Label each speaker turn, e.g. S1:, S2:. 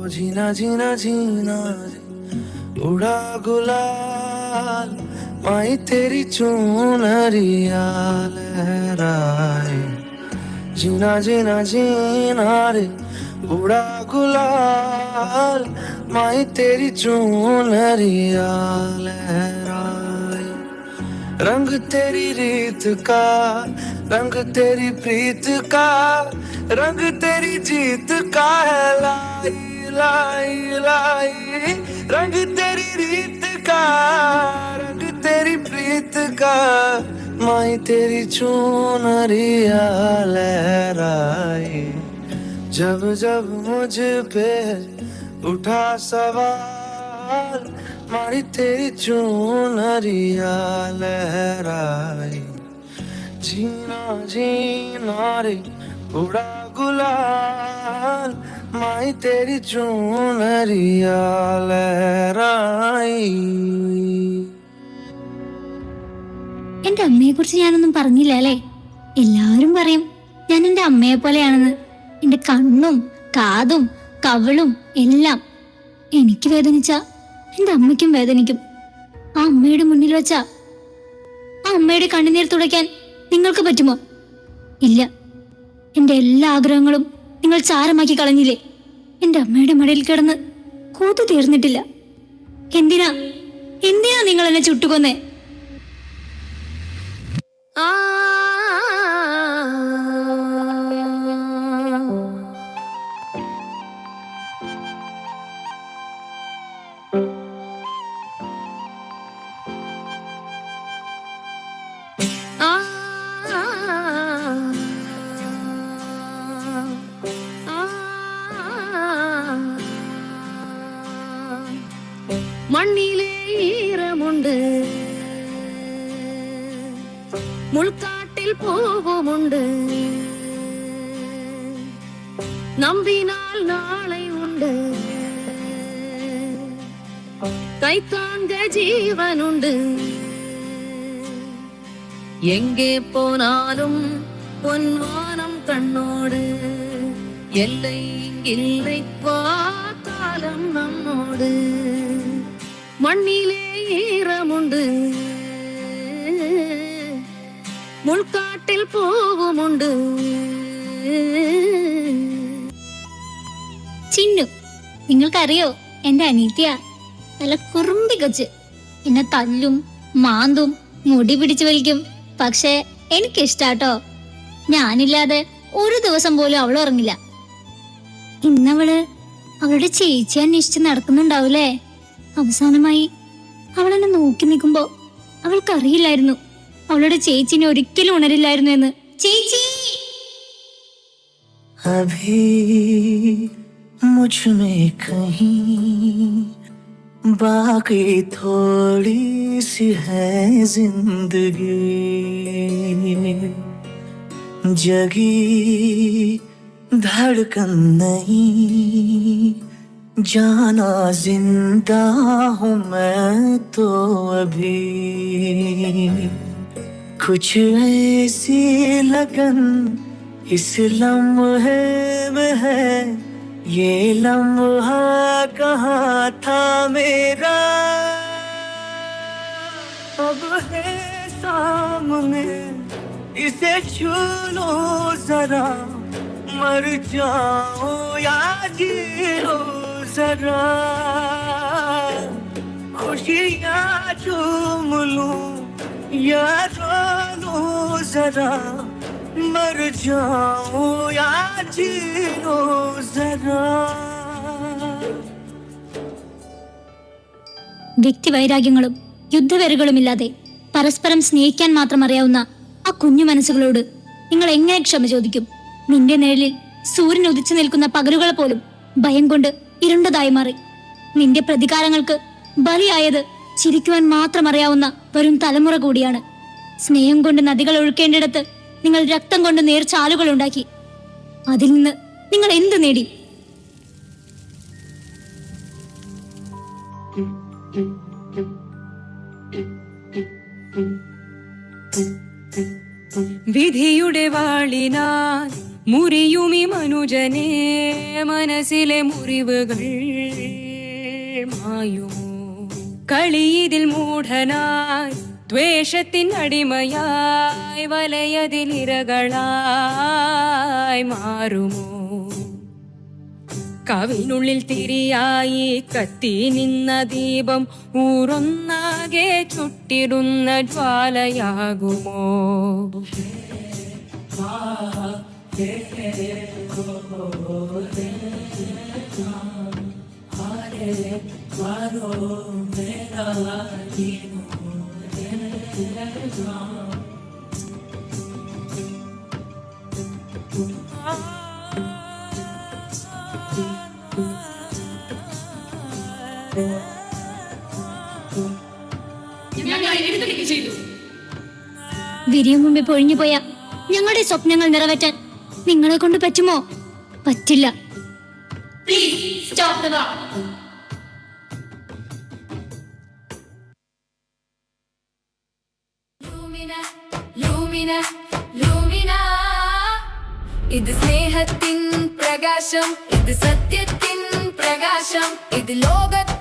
S1: जीना जीना जीना उड़ा गुलाल माई तेरी चूनरिया लहराए जीना जीना जीना रे उड़ा गुलाल माई तेरी चूनरिया लहराए रंग तेरी रीत का रंग तेरी प्रीत का रंग तेरी जीत का है लाई लाई लाई रंग तेरी रीत का रंग तेरी प्रीत का माई तेरी चूनरिया लहराए जब जब मुझ पे उठा सवाल मारी तेरी चूनरिया लहराए जीना जीना रे उड़ा गुलाल माई तेरी चूनरिया लहराई
S2: എന്റെ അമ്മയെ കുറിച്ച് ഞാനൊന്നും പറഞ്ഞില്ല അല്ലേ? എല്ലാവരും പറയും ഞാൻ എന്റെ അമ്മയെ പോലെയാണെന്ന്. എന്റെ കണ്ണും കാതും കവിളും എല്ലാം. എനിക്ക് വേദനിച്ച എന്റെ അമ്മയ്ക്കും വേദനിക്കും. ആ അമ്മയുടെ മുന്നിൽ വെച്ച ആ അമ്മയുടെ കണ്ണുനീർ തുടയ്ക്കാൻ നിങ്ങൾക്ക് പറ്റുമോ? ഇല്ല. എന്റെ എല്ലാ ആഗ്രഹങ്ങളും നിങ്ങൾ ചാരമാക്കി കളഞ്ഞില്ലേ? എന്റെ അമ്മയുടെ മടിയിൽ കിടന്ന് കൂത്തു തീർന്നിട്ടില്ല. എന്തിനാ എന്തിനാ നിങ്ങൾ എന്നെ ചുട്ടുകൊന്നേ?
S3: മണ്ണിലെ ഈരമുണ്ട് മുൾക്കാട്ടിൽ പൂവുമുണ്ട് നമ്പിനാൽ നാളെ ഉണ്ട് കൈത്താങ്ക ജീവനുണ്ട് എங்கே போனாலும் பொன்வானம் கண்ணோடு எல்லை இல்லை வா காலம் நம்மோடு മണ്ണിലെ ഈരമുണ്ട് മുൾക്കാട്ടിൽ പൂവുമുണ്ട്
S2: ചിന്നു, നിങ്ങൾക്കറിയോ എന്റെ അനീത്യ നല്ല കുറുമ്പി കൊച്ച്. എന്നെ തല്ലും മാന്തും മുടി പിടിച്ചു വലിക്കും. പക്ഷെ എനിക്കിഷ്ടാട്ടോ. ഞാനില്ലാതെ ഒരു ദിവസം പോലും അവൾ ഉറങ്ങില്ല. ഇന്നവള് അവളുടെ ചേച്ചി അന്വേഷിച്ച് നടക്കുന്നുണ്ടാവൂലേ? അവസാനമായി അവളെന്നെ നോക്കി നിൽക്കുമ്പോ അവൾക്കറിയില്ലായിരുന്നു അവളുടെ ചേച്ചിനെ ഒരിക്കലും ഉണരില്ലായിരുന്നു എന്ന്. ചേച്ചി
S1: अभी मुझ में कहीं बाकी थोड़ी सी है जिंदगी जगी धड़कन नहीं जाना जिंदा हूँ मैं तो अभी कुछ ऐसी लगन इस लम्हे में है ये लम्हा कहाँ था मेरा अब है सामने इसे छू लो जरा मर जाओ या जी लो जरा खुशियाँ चूम लूं या रो लूं जरा मर जाओ या जी लो जरा.
S2: വ്യക്തിവൈരാഗ്യങ്ങളും യുദ്ധവെറുകളുമില്ലാതെ പരസ്പരം സ്നേഹിക്കാൻ മാത്രം അറിയാവുന്ന ആ കുഞ്ഞു മനസ്സുകളോട് നിങ്ങൾ എങ്ങനെ ക്ഷമ ചോദിക്കും? നിന്റെ നിഴലിൽ സൂര്യൻ ഉദിച്ചു നിൽക്കുന്ന പകലുകൾ പോലും ഭയം കൊണ്ട് ഇരുണ്ടതായി മാറി. നിന്റെ പ്രതികാരങ്ങൾക്ക് ബലിയായത് ചിരിക്കുവാൻ മാത്രം അറിയാവുന്ന വരും തലമുറ കൂടിയാണ്. സ്നേഹം കൊണ്ട് നദികൾ ഒഴുക്കേണ്ടിടത്ത് നിങ്ങൾ രക്തം കൊണ്ട് നേർച്ചാലുകൾ ഉണ്ടാക്കി. അതിൽ നിന്ന് നിങ്ങൾ എന്ത് നേടി?
S3: വിധിയുടെ വാളിനാൽ മുറിയുമി മനുജനെ മനസ്സിലെ മുറിവുകൾ മായുമോ? കളിയിതിൽ മൂഢനായി ദ്വേഷത്തിൻ അടിമയായി വലയതിലിരകളായി മാറുമോ? കവിനുള്ളിൽ തിരിയായി കത്തി നിന്ന ദീപം ഊറൊന്നാകെ ചുട്ടിടുന്ന ജ്വാലയാകുമോ?
S2: വിരിയും മുമ്പേ പൊഴിഞ്ഞു പോയ ഞങ്ങളുടെ സ്വപ്നങ്ങൾ നിറവേറ്റാൻ നിങ്ങളെ കൊണ്ട് പറ്റുമോ? പറ്റില്ല.
S4: ഇത് സ്നേഹത്തിൻ പ്രകാശം, ഇത് സത്യത്തിൻ പ്രകാശം, ഇത് ലോകത്തിൻ